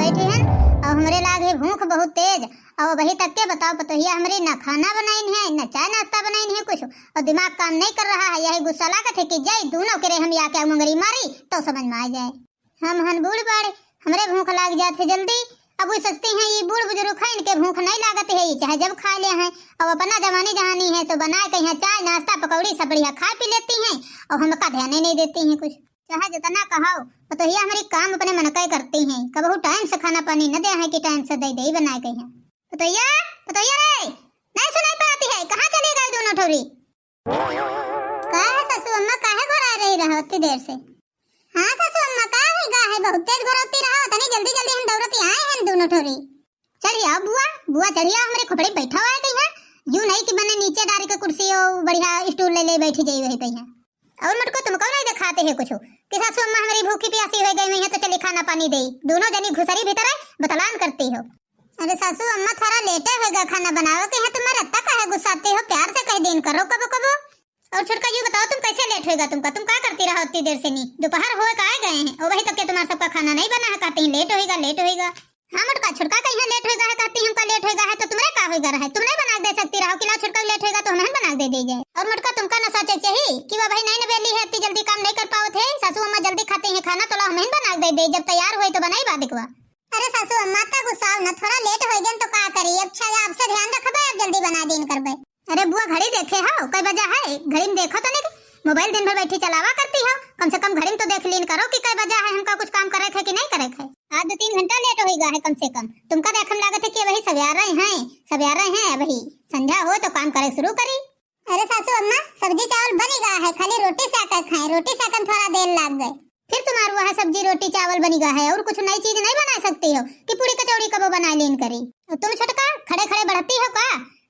बैठी हैं और हमरे लागे भूख बहुत तेज और वही तक के बताओ पतोहिया हमारी ना खाना बनाई है ना चाय नाश्ता बनाई है कुछ और दिमाग काम नहीं कर रहा है। यही गुस्सा लागत है कि जाई दोनों करे हम आके मुंगरी मारी तो समझ में आ जाए। हम हन बूढ़ बाड़े हमरे भूख लाग जाते जल्दी। अब वो सोचती हैं ये बूढ़ बुजुर्ग है इनके भूख नहीं लागत है, चाहे जब खा ले हैं और अपना जवानी जहानी है तो बना के यहाँ चाय नाश्ता पकौड़ी सब बढ़िया खा पी लेती हैं और हमका ध्यान ही नहीं देती हैं कुछ। चाहे जितना कहो पतोहिया हमारी काम अपने मन का करती हैं, कबहू टाइम से खाना पानी न दे है कि टाइम से दे दे बना के हैं। पतोहिया पतोहिया रे नहीं सुनाई पाती है, कहाँ चली गई दोनों ठोरी? का है सासू अम्मा काहे घोरा रही रहो इतनी देर से? हाँ सासू अम्मा का है गा है बहुत तेज घोरती रहो तनी जल्दी जल्दी हम दौड़ती आए हैं दोनों ठोरी। चलिए आओ बुआ बुआ चलिए हमारे खोपड़ी बैठा हुआ है कहीं यूं नहीं कि मैंने नीचे डारी के कुर्सी और बढ़िया स्टूल ले ले बैठी जाई वही पे है। और मुझको तुमको नहीं दिखाते है कुछ कि सासू अम्मा हमारी भूखी प्यासी हो गई है तो चली खाना पानी दे। दोनों जनी घुसरी भीतर बतलान करती हो। अरे सासू अम्मा थोड़ा लेटे होगा खाना बनाओ के है तुम्हारा तक है गुस्साते हो प्यार से कह देन करो कबो कबो। और छुटका ये बताओ तुम कैसे लेट होगा तुम क्या करती रहो इतनी देर से? नहीं दोपहर हो का गए हैं और वही तक के तुम्हारा सबका खाना नहीं बना है कहते हैं लेट होएगा। हाँ मुटका छुटका कहीं लेट होएगा है कहती हमका लेट होएगा है तो तुम्हारे का होएगा रहा है तुम नहीं बना दे सकती रहो कि ला छुटका लेट होएगा तो हमें बना दे जाए। और मुटका तुमका न सोचे चाहिए कि वह भाई नहीं नवेली है इतनी जल्दी काम नहीं कर पाओ थे सासू अम्मा जल्दी खाते हैं खाना तो ला हमें बना दे जब तैयार हुए तो बनाई बात दिखवा। अरे सासू अम्मा का गुस्सा न थोड़ा लेट हो गए तो का करी अच्छा आपसे ध्यान रखबे अब जल्दी बना देन करबे। अरे बुआ घड़ी देखे हो कई बजा है घड़ी में देखो तो नहीं मोबाइल दिन भर बैठी चलावा करती हो कम से कम घड़ी में तो देख लीन करो कि कई बजा है हमका कुछ काम करे थे कि नहीं करे थे। आज 2-3 घंटा लेट होएगा है कम से कम तुमका देखम लागत है कि वही सवेरे हैं वही संध्या हो तो काम करे शुरू करी। अरे सासू अम्मा सब्जी चावल बनी गया है खाली रोटी सेका खाए रोटी सेकन थोड़ा देर लाग गए फिर तुम्हारा वह सब्जी रोटी चावल बनी गया है और कुछ नई चीज नहीं बना सकती हो कि पूरी कचौड़ी कबो बना लीन करी। तुम छटका खड़े खड़े बढ़ती हो का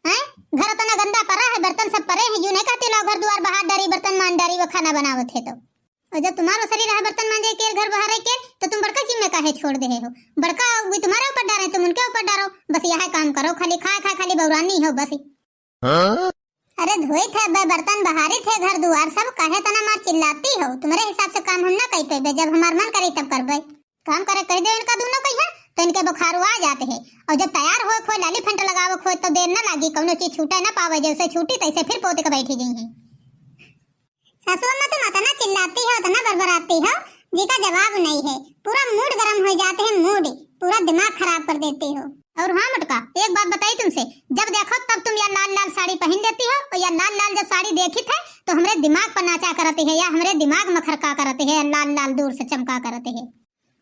हैं? घर इतना गंदा पड़ा है बर्तन सब पड़े हैं यूं नहीं कहते लोग घर द्वार बाहर डारी बर्तन मान डारी वो खाना बनावत है तो। और जब तुम्हारा शरीर है बर्तन मांजे के घर बाहर के तो तुम बड़का जिम्मे काहे छोड़ दे हो? बड़का भी तुम्हारे ऊपर डारे तुम उनके ऊपर डारो बस यह काम करो खाली खा खाली बौरानी हो बस। अरे धोए थे बर्तन बहारे थे घर द्वार सब काहे तना मार चिल्लाती हो? तुम्हारे हिसाब से काम हम ना कई पे जब हमार मन करे तब करबे काम करे कह दे इनका दोनों कहिया तो इनके बुखार आ जाते हैं और जब तैयार हो खो लाली फंट लगाओ खो तो देर ना लागी कौनो चीज छूटे ना पावे जैसे छूटी तैसे फिर पोते के बैठी गई है। सासू अम्मा तुम इतना चिल्लाती हो इतना बरबराती हो जी का जवाब नहीं है पूरा मूड गर्म हो जाते हैं मूड पूरा दिमाग खराब कर देती हो। और हाँ मटका एक बात बताई तुमसे जब देखो तब तुम या लाल लाल साड़ी पहन लेती हो और या लाल लाल जब साड़ी देखी थे तो हमारे दिमाग पर नाचा करते है या हमारे दिमाग में खरका करते है लाल लाल दूर से चमका करते है।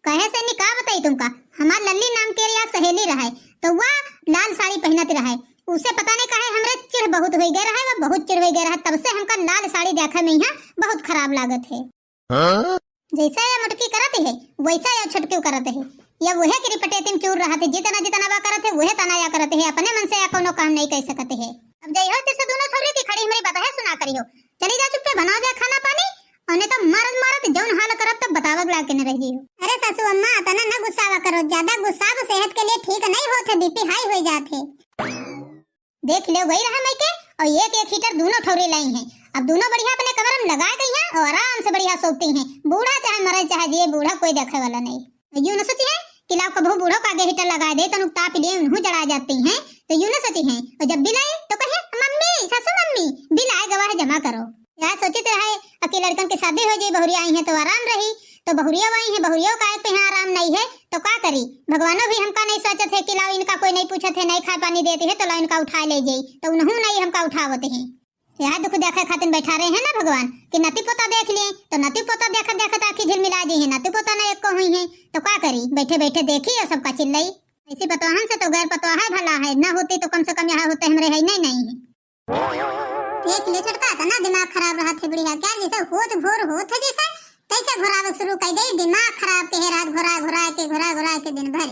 कहे से निकाह बताई तुमका हमार लल्ली नाम के या सहेली रहे तो वह लाल साड़ी पहनती रहे उसे पता नहीं कहे हमरे चिढ़ बहुत हो गए रहे वह बहुत चिढ़ हो गए रहे तब से हमका लाल साड़ी देखा में यहाँ बहुत खराब लागत है। जैसा ये मुटकी करते है वैसा ये छटकी करते है या वह की रिपटेटिम चूर रहा थे जितना जितना वा करते वह तना या करते है अपने मन से या कोनो काम नहीं कर सकते है। अब जई हो तो दोनों छोरी की खड़ी हमारी बात है सुना करियो चली जा चुप पे बना जा खाना पानी और नहीं तो मारत जौन हाल करब तब बतावग ला के न रही हो। अरे सासू अम्मा तना न गुस्सावा करो ज्यादा गुस्सा तो सेहत के लिए ठीक नहीं होते बीपी हाई हो जाते। देख ले वही रहा मैं के और एक हीटर दोनों ठौरे लाई हैं अब दोनों बढ़िया अपने कमर में लगा गई हैं और आराम से बढ़िया सोती हैं बूढ़ा चाहे मरे चाहे जिए बूढ़ा कोई देखे वाला नहीं। यूं न सोची है कि लाओ कबो बूढ़ों का आगे हीटर लगा दे तो ताप लिए उन्हें जला जाती हैं तो यूं न सोची है और जब बिल आए तो कहे मम्मी सासू मम्मी बिल आए गवाह जमा करो यार सोची तो है अकेले लड़कन की शादी हो जाए बहुरिया आई है तो आराम रही तो बहुरिया आई है बहुरिया का पे यहाँ आराम नहीं है तो क्या करी भगवानों भी हमका नहीं सोचे थे कि लाओ इनका कोई नहीं पूछे थे नहीं खा पानी देते है तो लाओ इनका उठा ले जाई तो उन्हों नहीं हमका उठावते हैं। यह दुख देखे खातिर बैठा रहे हैं ना भगवान कि नती पोता देख लिए तो नती पोता देखा देखा आखी झिलमिला जी है नती पोता ना एक को हुई है तो क्या करी बैठे बैठे देखी और सबका चिल्लाई ऐसी पतवाहन से तो गैर पतवाहा भला है न होती तो कम से कम यहाँ होते हमारे है नहीं है। एक लेटर का ना दिमाग खराब रहा थे बढ़िया क्या जैसे होत भोर होत है जैसे तैसे घुरावे शुरू कर दे दिमाग खराब के रात घुरा के दिन भर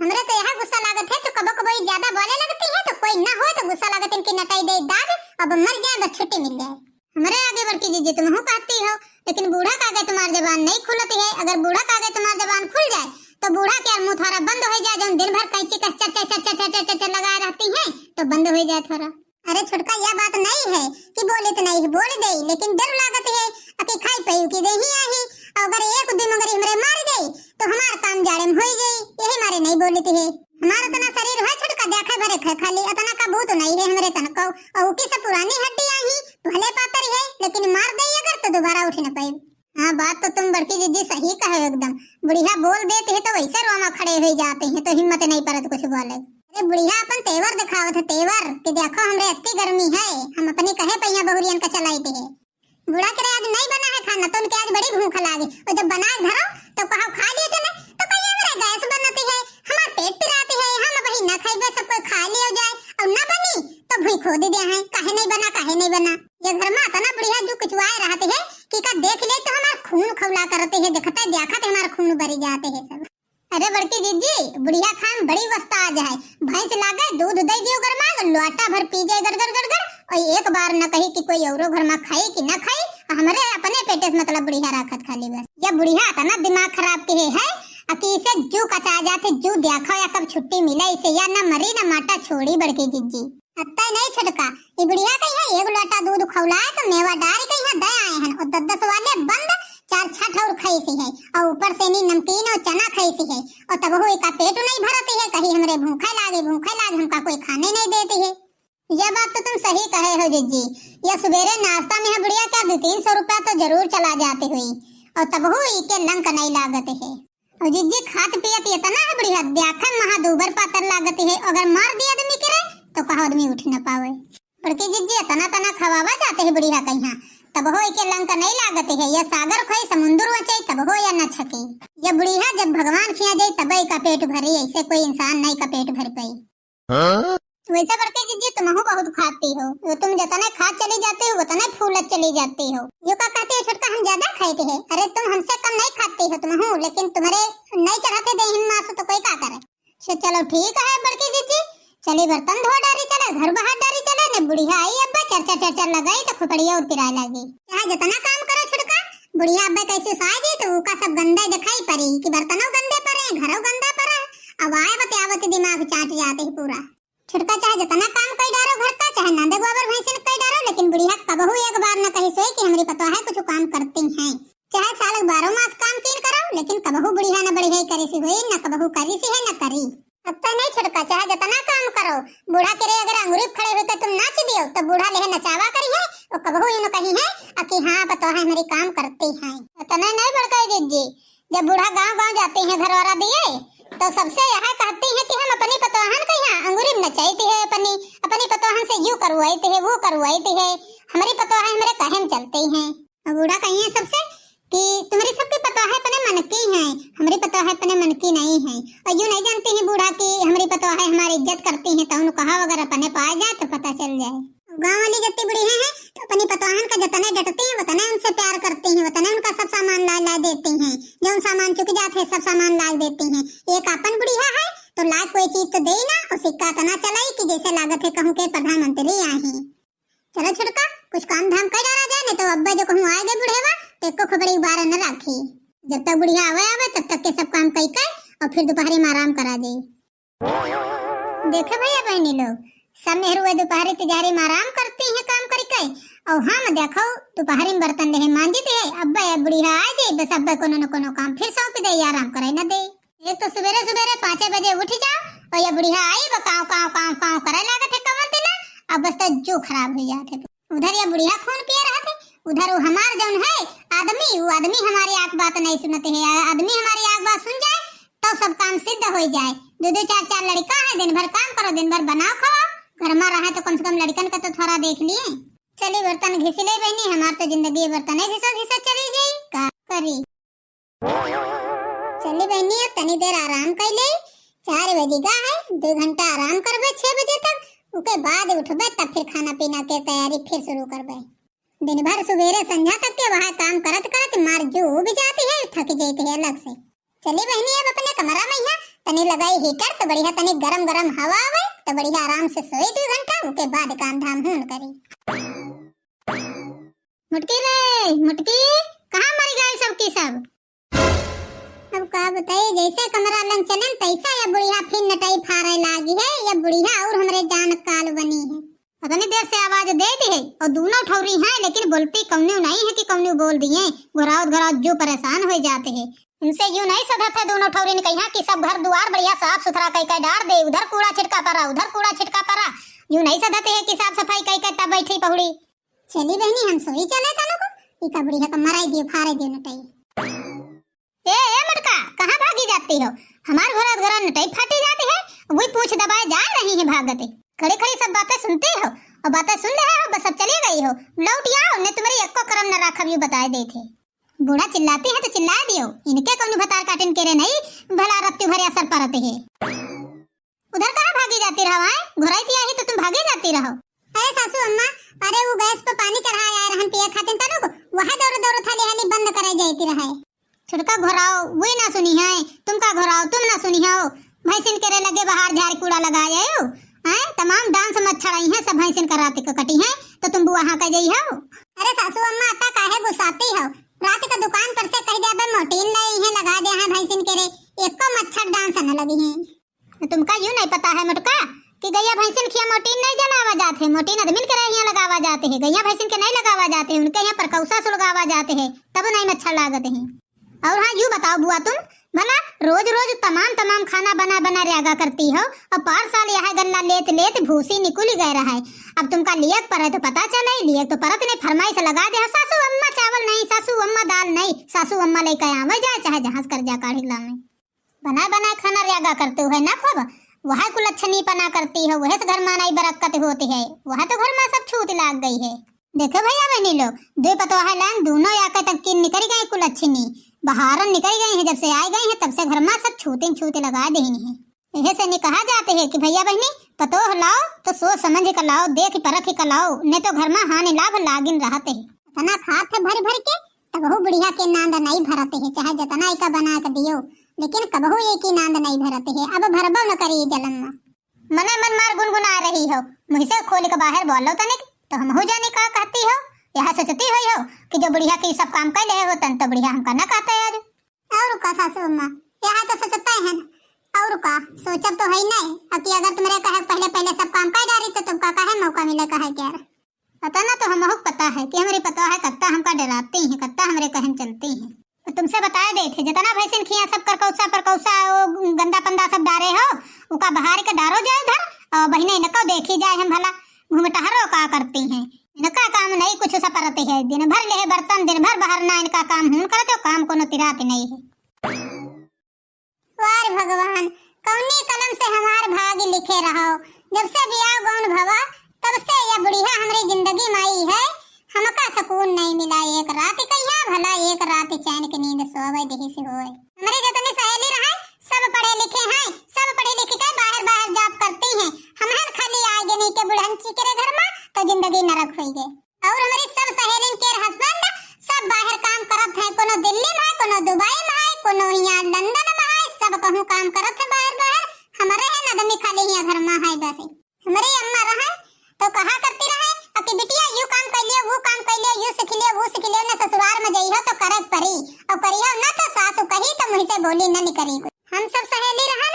हमरे तो यहाँ गुस्सा लागत है तो कबो कबो ज्यादा बोले लगती है तो कोई ना हो तो गुस्सा लागत इनकी नटाई दे दाग अब मर जाए बस छुट्टी मिल जाए। हमारे आगे बढ़ की जीजी तुम कहती हो लेकिन बूढ़ा का आगे तुम्हारी जबान नहीं खुलती है अगर बूढ़ा का आगे तुम्हारी जबान खुल जाए तो बूढ़ा के मुंह थोड़ा बंद हो जाए जब दिन भर कैंची का चर लगाए रहती है तो बंद हो जाए थोड़ा। अरे छुटका यह बात नहीं है कि बोले तो नहीं बोल दे लेकिन डर लागत है अके खाई पई की दे ही आही अगर एक दिन मगर हमरे मार गई तो हमार काम जाड़े में हो जाई यही सही बोली थी है। हमारा तना शरीर है छोटका देखे भरे खे खाली अतना का भूत नहीं है हमरे तन को और की सब पुरानी हड्डी आई भले पातर है लेकिन मार दे अगर तो दोबारा उठ न पाए। हाँ बात तो तुम बड़की जीजी सही कहे एकदम। बुढ़िया बोल देते हैं तो वैसे रोमा खड़े हो जाते हैं तो हिम्मत नहीं परत कुछ बोले। अरे बुढ़िया अपन तेवर दिखावत है तेवर कि देखो हमरे इतनी गर्मी है हम अपनी कहे पहिया बहुरियन का चलाई थे। बुढ़ा करे आज नहीं बना है खाना तो उनके आज बड़ी भूख लागे और जब बना धरो तो कहा खा लियो चले तो कहीं हमारे गैस बनती है हमारा पेट पिराती है हम वही न खाइबे सब कोई खा लियो जाए और न बनी तो भूख खो दे दिया है काहे नहीं बना ये घर में आता ना बुढ़िया जो कुचवाए रहते है कि का देख ले तो हमारा खून खौला करते है देखते देखते हमारा खून भरी जाते है सब। अरे बड़की जीजी बुढ़िया खान बड़ी वस्ता आ जाए भैंस लागे दूध दे दियो घर में लोटा भर पी जाए गड़गड़ गड़गड़ और एक बार न कही कि कोई औरो घर में खाई कि न खाई हमारे अपने पेटे से मतलब बुढ़िया राखत खाली बस। ये बुढ़िया आता ना दिमाग खराब के है अकी इसे जू कचा जाते जू देखो या कब छुट्टी मिले इसे या न मरी न माटा छोड़ी बड़की जीजी। अत्ता नहीं छटका ये बुढ़िया कहीं है एक लोटा दूध खौलाए तो मेवा डारी कहीं है दे आए हैं और 10 वाले बंद 4-6 और खाई सी है और ऊपर से नी नमकीन और चना खाई सी है और तब हो का पेट नहीं भरती है कहीं हमरे भूखे लागे हमका कोई खाने नहीं देती है। यह बात तो तुम सही कहे हो जीजी। यह सवेरे नाश्ता में है बुढ़िया क्या 200-300 रुपया तो जरूर चला जाती हुई और तब हो के लंक नहीं लागत है और जीजी खात पियत ये तना है बुढ़िया देखे महा दूबर पातर लागत है अगर मार दिया आदमी करे तो कहा आदमी उठ न पावे। बड़की जीजी तना खवावा जाते है बुढ़िया कहीं तब हो के लंका नहीं लागते है या सागर खोई समुद्र वचे तब हो या न छके। ये बुढ़िया जब भगवान खिया जाए तब का पेट भरे ऐसे कोई इंसान नहीं का पेट भर पाई। वैसे बड़के जीजी तुम बहुत खाती हो तुम जितना खा चली जाती हो उतना फूलत चली जाती हो। यो का कहते हो छोटका हम ज्यादा खाते हैं। अरे तुम हमसे कम नहीं खाती हो तुम हो लेकिन तुम्हारे नहीं चढ़ाते दे मास तो कोई का करे। चलो ठीक है बड़की जीजी चली बर्तन धो डारी चले घर बाहर डारी चले ने बुढ़िया आई अब्बा चर्चा लगाई तो खुपड़िया और पिराए लगी। चाहे जितना काम करो छुड़का बुढ़िया अब्बा कैसे साए जी तो उका सब गंदा दिखाई पड़ी कि बर्तनों गंदे पड़े घरों गंदा पड़ा अब आए बते दिमाग चाट जाते ही पूरा। छुड़का चाहे जितना काम कई डारो घर का चाहे नंदे गोबर भैंस कई डारो लेकिन बुढ़िया कबहू एक बार न कही सोई कि हमारी पता है कुछ काम करती हैं। चाहे साल 12 मास काम कीन करो लेकिन कबहू बुढ़िया न बढ़िया करी सी हुई न कबहू करी सी है न करी। अब तो नहीं छुड़का चाहे जितना काम करो बूढ़ा करे अगर अंगूरी खड़े होते तुम नाच दियो तो बूढ़ा लेहे नचावा करी है और कबहू यूं कही है कि हाँ पता है हमारी काम करती है। इतना नहीं बड़काई जीजी जब बूढ़ा गांव जाते हैं घर वाला दिए तो सबसे यह कहती है कि हम अपनी पतोहन के यहाँ अंगूरी नचाईती है अपनी पतोहन से यूं करवाईती है वो करवाईती है हमारी पतोहन हमारे काहे में चलती हैं। और बूढ़ा कही है सबसे कि तुम्हारी सबकी पता है अपने मन की है हमारी पता है अपने मन की नहीं है और यूं नहीं जानती है बूढ़ा की हमारी पता है हमारी इज्जत करती है तो उन्होंने कहा अगर अपने पाए जाए तो पता चल जाए। गांव वाली जत्ती बुढ़ी है तो अपनी पतोहन का जतने डटती है उतने उनसे प्यार करती है उतने उनका सब सामान ला देती हैं जो सामान चुक जाते हैं सब सामान ला देती हैं। एक अपन बुढ़िया है तो ला कोई चीज तो दे ना और सिक्का तना चलाई कि जैसे लागत है कहूँ के प्रधानमंत्री आए हैं। चलो छुड़का कुछ काम धाम कर डाला जाए नहीं तो अब्बा जो कहूँ आए गए बुढ़ेवा तो को खबड़ी बार न राखी जब तक बुढ़िया आवे तब तक के सब काम कई कर और फिर दोपहरी में आराम करा दे। देखे भैया बहनी लोग सब मेहरुए दोपहरी तिजारी में आराम करती हैं काम करी के और हम देखो दोपहरी में बर्तन ले मांजते है अब्बा या बुढ़िया आ जाए बस अब्बा कोनो न कोनो काम फिर सौंप दे आराम करे न दे। एक तो सवेरे 5 बजे उठ जाओ और ये बुढ़िया आई काव करे लागत है कमल दिना अब बस तो जो खराब हो जाते उधर ये बुढ़िया खून पिए रहते उधर वो हमार जौन है वो आदमी हमारी आंख बात नहीं सुनते है आदमी हमारी आंख बात सुन जाए तो सब काम सिद्ध हो जाए। 2-4 लड़का है दिन भर काम करो दिन भर बनाओ खाओ घर में रहे तो कम से कम लड़कन का तो थोड़ा देख लिए। चली बर्तन घिस ले बहनी हमार तो जिंदगी बर्तन घिसा चली गई का करी। चली बहनी अब तनी देर आराम कर ले 4 बजे का है 2 घंटा आराम करबे 6 बजे तक उसके बाद उठबे तब फिर खाना पीना के तैयारी फिर शुरू करबे। दिन भर सवेरे संध्या तक के वहाँ काम करत मार जो भी जाती है थक जाती है अलग से। चली बहनी अब अपने कमरा में यहाँ तनी लगाई हीटर तो बढ़िया तनी गरम हवा आवे तो बढ़िया आराम से सोई 2 घंटा उसके बाद काम धाम होन करी। मुटकी कहाँ मर गए सबकी सब। अब का बताइए जैसे कमरा लंग चलन तैसा या बुढ़िया फिर नटाई फारे लागी है या बुढ़िया और हमारे जान काल बनी है। पता नहीं देर से आवाज देती है और दोनों ठौरी हैं लेकिन बोलती कौनो नहीं है कि कौनो बोल दिए घरावत जो परेशान हो जाते हैं। इनसे यूं नहीं सधत है दोनों ठौरी ने कहा कि सब घर दुआर बढ़िया साफ सुथरा कई कई डार दे, उधर कूड़ा छिटका पड़ा उधर कूड़ा छिटका पड़ा। यूं नहीं सधते है कि साफ सफाई कई कई तब बैठी पहुड़ी। चली बहनी हम सोई चले तनो को ई का बुढ़िया का मराई दियो फारे दियो नटई। ए मटका कहां भागी जाती हो? हमार घर घर नटई फाटी जाती है, वही पूछ दबाए जा रही है भागते। खड़ी खड़ी सब बातें सुनती हो और बातें सुन ले हो बस अब चली गई हो। लौट आओ ने तुम्हारी एको करम न राखब यू बताए दे थे। बूढ़ा चिल्लाती है तो चिल्ला दियो, इनके कौन भतार काटन केरे नहीं भला रत्ती भरे असर परते है। उधर कहां भागी जाती रहो? आए घुराई आई तो तुम भागे जाती रहो। अरे सासू अम्मा, अरे वो गैस पे पानी चढ़ाया है रहन पिए खातिन तनो को वहां दौड़ दौड़ थाली हाली बंद करे जाती रहे। छुटका घोराओ वही ना सुनी है, तुम का घोराओ तुम ना सुनी हो। भैंसिन करे लगे बाहर झाड़ कूड़ा लगा जाओ हैं, तमाम डांस मच्छर आई है सब भैंसिन कर रात को कटी है तो तुम वहां का जई हो। अरे सासू अम्मा आता काहे गुस्साती हो? रात का दुकान पर से कह दे मोटीन नहीं है लगा दे है भैंसिन करे एको मच्छर डांस न लगी है। तुमका यूं नहीं पता है मुटका कि गैया भैंसिन खिया मोटीन नहीं जलावा जाते, मोटीन आदमी के यहाँ लगावा जाते हैं, गैया भैंसिन के नहीं लगावा जाते हैं, उनके यहाँ परकौसा सुलगावा जाते हैं तब नहीं मच्छर लागते हैं। और हाँ यूं बताओ बुआ तुम भला रोज रोज तमाम खाना बना बना रेगा करती हो और 5 साल यह गन्ना लेत लेत भूसी निकुल गए रहा है। अब तुमका लियक पर है तो पता चले, लियक तो परत ने फरमाइश लगा दे सासू अम्मा चावल नहीं, सासू अम्मा दाल नहीं, सासू अम्मा लेकर आवे जाए चाहे जहाज कर जा काढ़ी ला में बना बना खाना रेगा करते हो ना खूब वह कुल अच्छी पना करती है, वह से घर में नहीं बरकत होती है, वह तो घर में सब छूत लाग गई है। देखो भैया बहनी लोग दो पतोहा लान दोनों आके तक की निकल गई कुल अच्छी नहीं बहारन निकल गई है, जब से आई गई है तब से घर में सब छूते लगा देनी है। यह से नहीं कहा जाते है कि भैया बहनी पतोह लाओ तो सोच समझ कर लाओ, देख परख कर लाओ, नहीं तो घर में हानि लाभ लागिन रहते है। इतना खात है भर भर के तब बहु बुढ़िया के नांद नहीं भरते है, चाहे जतना का बना कर दियो लेकिन कबहू एक ही नांद नहीं भरते है। अब भरबो न करी जलन में मने मन मार गुनगुना रही हो, मुझसे खोल के बाहर बोलो तनिक तो हम हो जाने का कहती हो। यहाँ सोचती हुई हो कि जो बुढ़िया के सब काम कर ले हो तन तो बुढ़िया हमका न कहते यार। और का सासू अम्मा यहाँ तो सोचता है और का सोचब तो है नहीं कि अगर तुम्हारे कहे पहले सब काम कर डारी तो तुमका कहे मौका मिले कहे क्या पता ना। तो हमको पता है कि हमारी पता है कत्ता हमका डराती हैं, कत्ता हमारे कहन चलती हैं। तो तुमसे बताए दे थे जितना भैंसिन खिया सब परकौसा वो गंदा पंदा सब डारे हो उका बहार के डारो जाए इधर और बहने इनको देखी जाए हम भला घूमटहरो का करती हैं। इनका काम नहीं कुछ सपरते है, दिन भर ले बर्तन दिन भर बाहर ना इनका काम हुन करते काम कोनो तिरात नहीं है। वार भगवान कौनी कलम से हमार भाग्य लिखे रहो, जब से बियाह गौन भवा तब से यह बुढ़िया हमारी जिंदगी में आई है, हमका सुकून नहीं मिला। एक रात कहिया भला एक रात चैन की नींद सोवे देही से होए। हमारी जितनी सहेली रहे सब पढ़े लिखे हैं, सब पढ़े लिखे के बाहर जॉब करती हैं, हम खाली आगे नहीं के बुढ़ंची के घर में तो जिंदगी नरक होई गए। और हमारी सब सहेलिन के हस्बैंड सब बाहर काम करत है, कोनो दिल्ली में है, कोनो दुबई में है, कोनो यहाँ लंदन में है, सब कहूँ काम करत है बाहर। हमारे है आदमी खाली यहाँ घर में है। बस हमारी अम्मा रहे तो कहा करती रहे कि बिटिया यू काम कर लियो वो काम कर लियो, यू सीख लियो वो सीख लियो, ना ससुराल में जइहो तो करक परी और करियो ना तो सासू कही तो मुझसे बोली न निकरी। हम सब सहेली रहन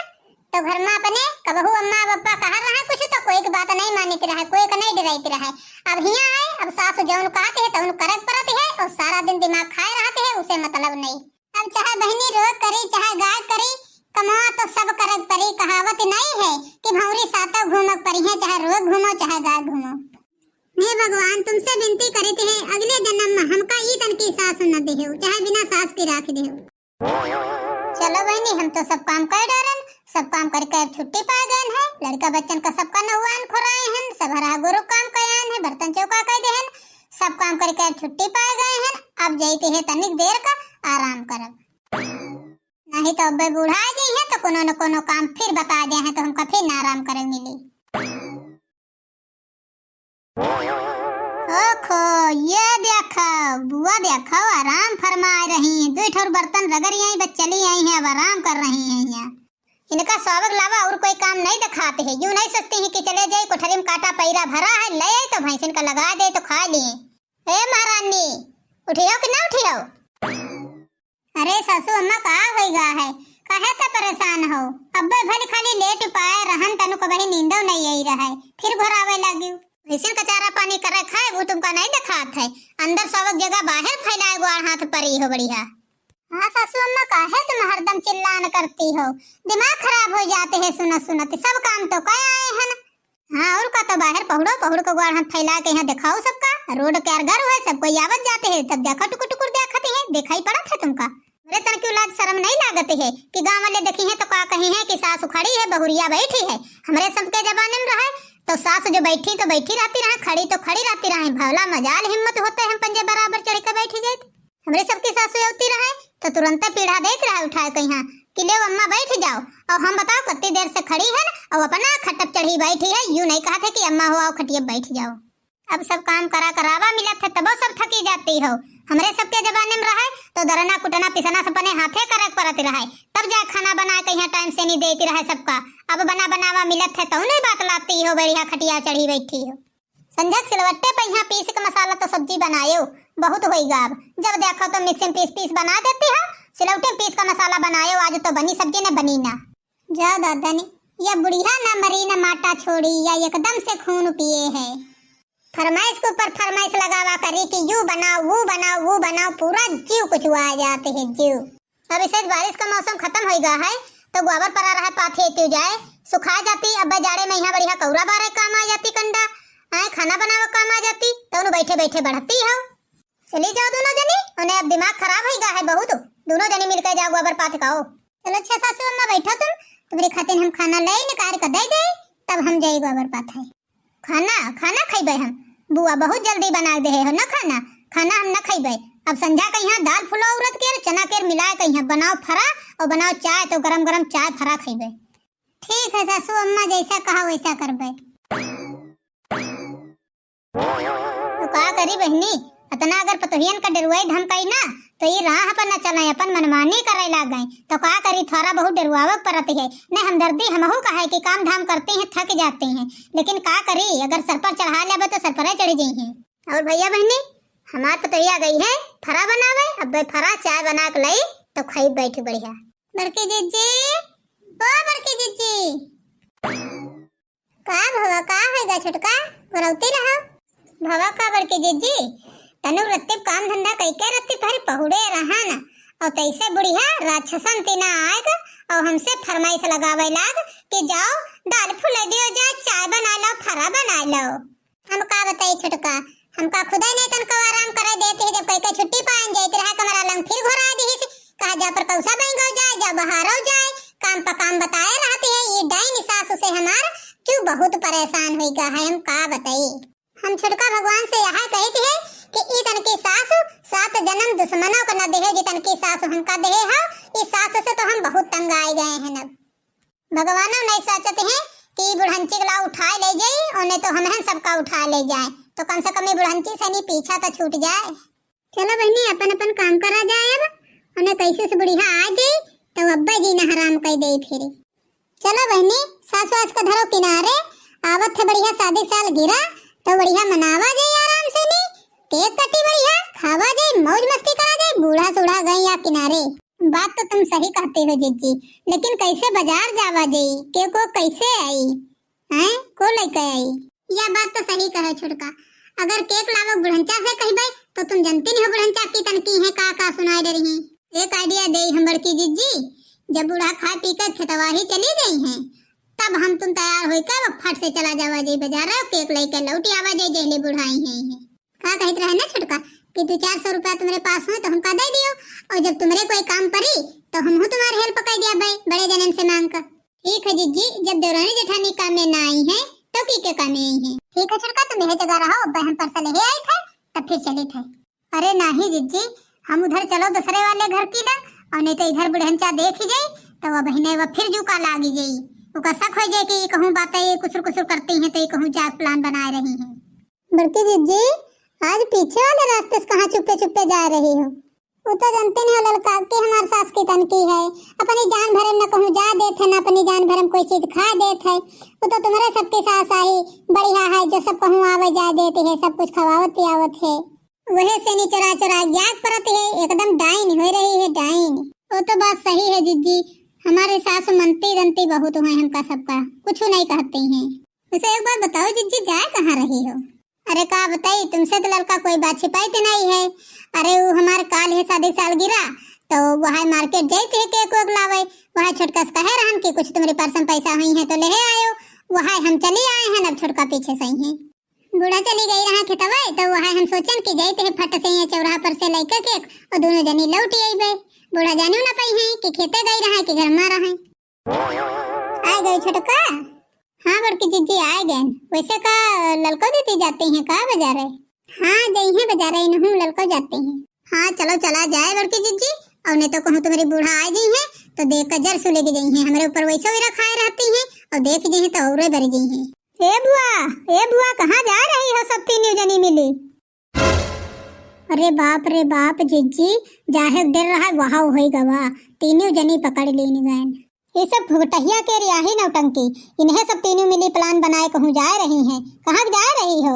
तो घर में अपने कबहू अम्मा पापा कहा रहा कुछ तो कोई की बात नहीं मानी रहा, कोई का नहीं डराई रहा। अब हिया आए अब सासू जौन कहते है तो उन करक परत है और सारा दिन दिमाग खाए रहते है, उसे मतलब नहीं। अब चाहे बहनी रोज करी चाहे गाय करी कमा तो सब करक परी, कहावत नहीं है कि भौरी साता घूमक परी है, चाहे रोज घूमो चाहे गाय घूमो। हे भगवान तुमसे विनती करते हैं अगले जन्म में हमका ई तन की सास न देहो, चाहे बिना सास की राख देहो। चलो बहनी हम तो सब काम कर डारन, सब काम करके छुट्टी पा गए हैं, लड़का बच्चन का सबका नहुआन खुराए हैं, सब हरा गुरु काम कयान है, बर्तन चौका कर देहन, सब काम करके छुट्टी पा गए हैं। अब जाते है तनिक देर का आराम करब, नहीं तो अब बूढ़ा जी है तो कोनो न कोनो काम फिर बता दे हैं तो हमका फिर आराम करे मिली। ओखो ये देखो बुआ देखो आराम फरमा रही हैं, 2 ठोर बर्तन रगड़ आई बस चली आई हैं, अब आराम कर रही हैं। यहाँ इनका स्वागत लावा और कोई काम नहीं दिखाते हैं, यूं नहीं सोचती हैं कि चले जाए कोठरी में काटा पैरा भरा है ले आई तो भैंसिन का लगा दे तो खा लिए। ए महारानी उठियो कि ना उठियो? अरे सासू अम्मा कहा होइगा है काहे त परेशान हो? अब्बे भले खाली लेट पाए रहन तनु कबही नींदो नहीं आई रहा है, फिर भरावे लगी भैंसिन का चारा पानी करे खाए वो तुमका नहीं दिखात है, अंदर सब जगह बाहर फैलाए गुआर हाथ परी हो बढ़िया। हाँ सासू अम्मा, काहे तुम हरदम चिल्लान करती हो? दिमाग खराब हो जाते हैं सुनत सुनत। सब काम तो कह आए हैं ना। हाँ और का, तो बाहर पहुड़ो पहुड़ को गोड़ हाथ फैला के यहाँ दिखाओ सबका। रोड के घर है, सब कोई आवत जाते हैं, तब देखा टुकुर टुकुर देखते हैं। दिखाई पड़ा था तुमका? मेरे तन की औलाद शर्म नहीं लागत है कि गांव वाले देखी है तो का कही है कि सासू खड़ी है बहुरिया बैठी है। हमारे सबके जमाने में रहे तो सास जो बैठी तो बैठी रहती रहे, खड़ी तो खड़ी रहती रहे। भला मजाल हिम्मत होते हम पंजे बराबर चढ़ के बैठी जाए। हमारे सबकी सासू होती रहे तो तुरंत पीढ़ा देख रहा उठाए कहीं कि ले अम्मा बैठ जाओ। और हम बताओ कितनी देर से खड़ी है ना और अपना खटप चढ़ी बैठी है। यूं नहीं कहा था कि अम्मा हो आओ खटिया बैठ जाओ। अब सब काम करा करावा मिला था तब सब थकी जाती हो। हमारे सबके जमाने में रहे तो दरना कुटना पिसना सपने हाथे करे पड़ते रहे, तब जा खाना बना कहीं टाइम से नहीं देती रहे सबका। अब बना बनावा मिलत है तो नहीं बात लाती हो, बढ़िया खटिया चढ़ी बैठी हो। संझक सिलवट्टे पे यहाँ पीस के मसाला तो सब्जी बनायो बहुत होईगा। अब जब देखो तो मिक्सी में पीस पीस बना देती है। सिलवट्टे पीस का मसाला बनायो, आज तो बनी सब्जी न बनी ना। जा दादा ने या बुढ़िया ना मरी ना माटा छोड़ी, या एकदम से खून पिए है। फरमाइश के ऊपर फरमाइश लगावा करी कि यू बनाओ वो बनाओ वो बनाओ, पूरा जीव कुछ आ जाते हैं जीव। अब इसे बारिश का मौसम खत्म हो गया है तो गोबर पड़ा रहा पाथी एती जाए सुखा जाती। अब जाड़े में यहाँ बढ़िया कौरा बारे काम आ जाती, कंडा आए खाना बनावे काम आ जाती, तो उन्हें बैठे बैठे बढ़ती हो। चली जाओ दोनों जनी, उन्हें अब दिमाग खराब हो गया है बहुत। दोनों जनी मिलकर जाओ गोबर पाथ खाओ। चलो अच्छा सासू अम्मा बैठो तुम, तुम्हारी खातिर हम खाना ले निकाल कर दे दे, तब हम जाए गोबर पाथ है। खाना खाना खइबे हम, बुआ बहुत जल्दी बना दे हो ना खाना। खाना हम न खइबे। अब संझा के यहाँ दाल फुला उरद के चना के मिला के यहाँ बनाओ फरा और बनाओ चाय, तो गरम गरम चाय फरा खइबे। ठीक है सासू अम्मा, जैसा कहा वैसा करबे। तो का करी बहनी, इतना अगर पतोहियन का डरुआई धमकाई ना तो ये राह पर न चले, अपन मनमानी करे लाग गए। तो का करी, थोड़ा बहुत डरुआव पड़ती है न। हमदर्दी हमहू कहा कि काम धाम करते हैं थक जाते हैं, लेकिन का करी अगर सर पर चढ़ा ले तो सर पर चढ़ गई हैं। और भैया बहनी हमार पतोहिया गई है फरा बनावे। अब फरा चाय बना के लाई तो खाई बैठी बढ़िया। बड़की जीजी ओ बड़की जीजी, का भवा का होगा छोटका बरौती रहो। भवा का बड़की जीजी, तनु रत्ते काम धंधा कई के रत्ते पर पहुड़े रहा ना, और तैसे बुढ़िया राक्षसन तीना आएगा और हमसे फरमाइश लगावे लाग कि जाओ दाल फुला दियो, जा चाय बना लो फरा बना लो। हम का बताई छोटका, हमका खुदा नहीं तन को आराम करे देते है। जब कई के छुट्टी पान जाते रहा कमरा लंग फिर घुरा दी है कहा जा पर कौसा बैंगो जाए जा बहारो जाए, काम पर काम बताए रहती है। ये डाइन सासू से हमार क्यों बहुत परेशान हुई गा है। हम का बताई, हम छोटका भगवान से यह कहती है कि ई तन की सासू 7 जन्म दुश्मनों को न देहे, जितन की सासू हमका देहे हो। इस सासू से तो हम बहुत तंग आए गए हैं। अब भगवान नहीं सोचते हैं कि बुढ़ंची गला उठा ले जाए, और नहीं तो हम सबका उठा ले जाए, तो कम से कम बुढ़ंची से नहीं पीछा तो छूट जाए। चलो बहनी अपन अपन काम करा जाए। अब उन्हें कैसे से बुढ़िया आ जाए तो अब्बा जी ने हराम कर दे फिर। चलो बहनी सास वास का धरो किनारे, आवत है बढ़िया शादी साल गिरा तो बढ़िया मनावा जाए आराम से, नहीं केक कटी बढ़िया खावा जाए, मौज मस्ती करा जाए। बूढ़ा सूढ़ा गए या किनारे। बात तो तुम सही कहते हो जीजी, लेकिन कैसे बाजार जावा जाए, के को कैसे आई हैं, को लेके आई? यह बात तो सही कहे छोटका। अगर केक लावो बुढ़ंचा से कहबे तो तुम जानती नहीं हो बुढ़ंचा की तनकी है का सुनाई दे रही। एक आइडिया दे हम बड़की जीजी, जब बूढ़ा खा पी कर खेतवा ही चली गई हैं तब हम तुम तैयार होकर फट से चला जावा जाए बाजार, केक लेकर लौटी आवा जाए जहले बुढ़ाई है। का कहत रहे ना छोटका कि 200-400 रुपया तुम्हारे पास हो तो हमका दे दियो, और जब तुम्हारे कोई काम पड़ी तो हम तुम्हारे हेल्प कर दिया भाई बड़े जनन से मांग कर। ठीक है जीजी, जब देवरानी जेठानी काम में ना आई है तो की के काम में आई है। ठीक है छोटका, तुम यही जगह रहो, बहन परसा ले आई थे तब फिर चले थे। अरे नहीं जीजी, हम उधर चलो दूसरे वाले घर की ना, और नहीं तो इधर बुढ़ंचा देख ही जाए तो वह बहने वह फिर जुका लागी जाई, उका शक हो जाए कि कहूँ बातें कुसुर कुसुर करती हैं तो ये कहूँ चार प्लान बना रही हैं। बड़की जीजी आज पीछे वाले रास्ते से कहाँ चुपके चुपके जा रही हो? वो तो जानते नहीं हो लड़का के हमारे सास की तनकी है, अपनी जान भरम न कहूँ जा देते न अपनी जान भरम कोई चीज खा देते है। वो तो तुम्हारे सबके सास आई बढ़िया है जो सब कहूँ आवे जा देती है, सब कुछ खवावत पियावत है, वही से नहीं चुरा चुरा याद पड़ती है, एकदम डाइन हो रही है डाइन। वो तो बात सही है जीजी, हमारे सास मनती रनती बहुत हुए हमका सबका, कुछ नहीं कहते हैं। वैसे एक बार बताओ जीजी जाए कहाँ रही हो? अरे का बताई तुमसे तो लड़का कोई बात छिपाई तो नहीं है। अरे वो हमारे काल है शादी साल गिरा तो वहाँ मार्केट जाई थे केक वेक लावे। वहाँ छोटका से कहे रहन कि कुछ तुम्हारे पास में पैसा हुई है तो ले आयो। वहाँ हम चली आए हैं, अब छोटका पीछे सही है। बूढ़ा चली गई रहा खेतवा, तो वहाँ हम सोचन कि जाई थे फट से यहाँ चौराहा पर से लेके केक और दोनों जनी लौट आई बे। बूढ़ा जाने ना पाई है कि खेते गई रहा कि घर में रहा। आ गई छोटका? हाँ बड़की जीजी आ गए। वैसे का ललको देती जाती हैं का बाजार है? हाँ जई है बाजार है, इन्हों ललको जाती हैं। हाँ चलो चला जाए बड़की जीजी, और नहीं तो कहूँ तुम्हारी बूढ़ा आ गई है तो देख कर जर सुले गई है। हमारे ऊपर वैसे ही रखाए रहती हैं और देख गई है तो और भर गई है। ए बुआ कहाँ जा रही हो? सब तीनों जनी मिली। अरे बाप जीजी, जाहे डर रहा वहाँ होई गवा, तीनों जनी पकड़ ली गए। ये सब भुगटहिया के रियाही नौटंकी, इन्हें सब तीनों मिली प्लान बनाए कहूँ जा रही हैं। कहाँ जा रही हो?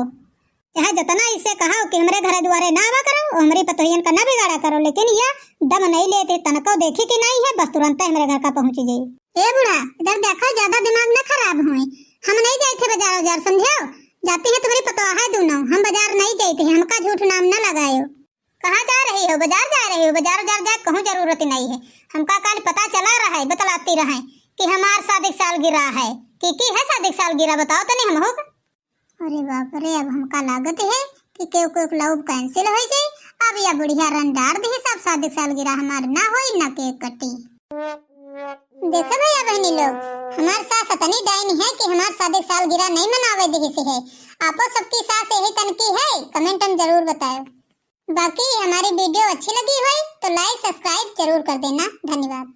चाहे जितना इससे कहा कि हमारे घर द्वारे ना आवा करो और हमारी पतोहियन का ना बिगाड़ा करो, लेकिन यह दम नहीं लेते। तनको देखी कि नहीं है, बस तुरंत हमारे घर का पहुँच गई। ए बुढ़ा इधर देखो, ज्यादा दिमाग न खराब होए। हम नहीं जाए थे बाजार समझो, जाती है तुम्हारी पतोहा है दोनों। हम बाजार नहीं जाते हैं, हमका झूठ नाम न लगायो। कहाँ जा रही हो? बाजार जा रही हो? बाजार जाए कहूँ जरूरत नहीं है। हमका कल पता चला रहा है, बतलाती रहे कि हमार शादी साल गिरा है कि है शादी साल गिरा, बताओ तो नहीं हम होगा। अरे बाप रे, अब हमका लागत है कि केव को लव कैंसिल हो जाए। अब या बुढ़िया रन डार दी सब शादी साल गिरा हमार ना होई ना केक कटी। देखो भैया बहनी लोग, हमार सास इतनी डाइन है कि हमार शादी साल गिरा नहीं मनावे दी से है। आपो सबकी सास यही तनकी है? कमेंट में जरूर बताओ। बाकी हमारी वीडियो अच्छी लगी हो तो लाइक सब्सक्राइब जरूर कर देना। धन्यवाद।